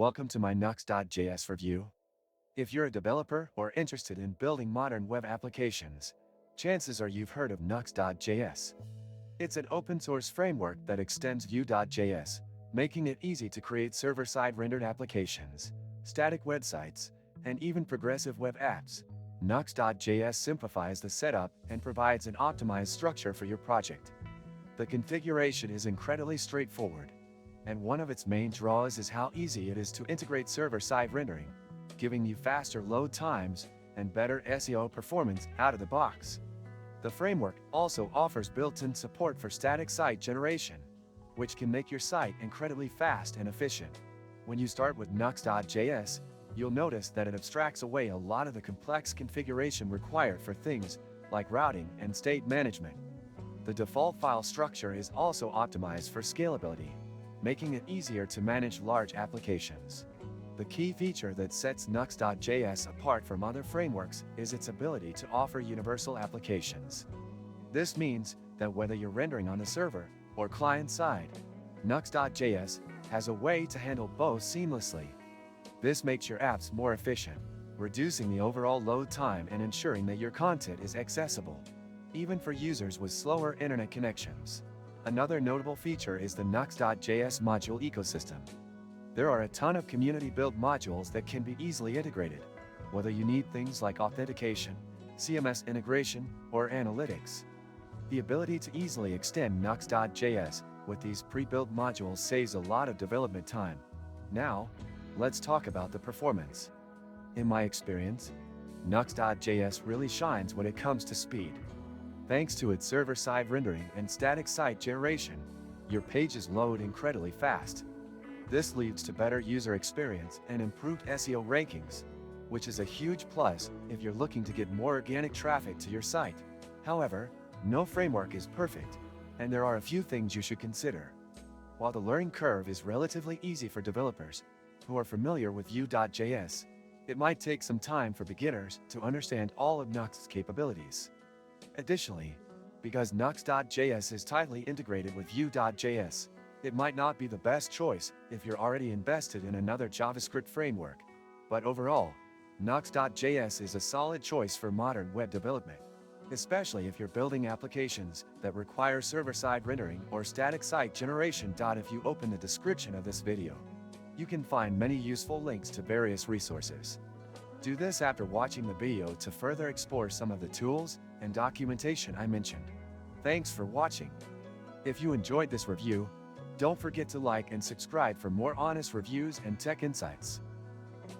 Welcome to my Nuxt.js review. If you're a developer or interested in building modern web applications, chances are you've heard of Nuxt.js. It's an open-source framework that extends Vue.js, making it easy to create server-side rendered applications, static websites, and even progressive web apps. Nuxt.js simplifies the setup and provides an optimized structure for your project. The configuration is incredibly straightforward, and one of its main draws is how easy it is to integrate server-side rendering, giving you faster load times and better SEO performance out of the box. The framework also offers built-in support for static site generation, which can make your site incredibly fast and efficient. When you start with Nuxt.js, you'll notice that it abstracts away a lot of the complex configuration required for things like routing and state management. The default file structure is also optimized for scalability, making it easier to manage large applications. The key feature that sets Nuxt.js apart from other frameworks is its ability to offer universal applications. This means that whether you're rendering on the server or client side, Nuxt.js has a way to handle both seamlessly. This makes your apps more efficient, reducing the overall load time and ensuring that your content is accessible, even for users with slower internet connections. Another notable feature is the Nuxt.js module ecosystem. There are a ton of community-built modules that can be easily integrated, whether you need things like authentication, CMS integration, or analytics. The ability to easily extend Nuxt.js with these pre-built modules saves a lot of development time. Now, let's talk about the performance. In my experience, Nuxt.js really shines when it comes to speed. Thanks to its server-side rendering and static site generation, your pages load incredibly fast. This leads to better user experience and improved SEO rankings, which is a huge plus if you're looking to get more organic traffic to your site. However, no framework is perfect, and there are a few things you should consider. While the learning curve is relatively easy for developers who are familiar with Vue.js, it might take some time for beginners to understand all of Nuxt's capabilities. Additionally, because Nuxt.js is tightly integrated with Vue.js, it might not be the best choice if you're already invested in another JavaScript framework. But overall, Nuxt.js is a solid choice for modern web development, especially if you're building applications that require server-side rendering or static site generation. If you open the description of this video, you can find many useful links to various resources. Do this after watching the video to further explore some of the tools and documentation I mentioned. Thanks for watching. If you enjoyed this review, don't forget to like and subscribe for more honest reviews and tech insights.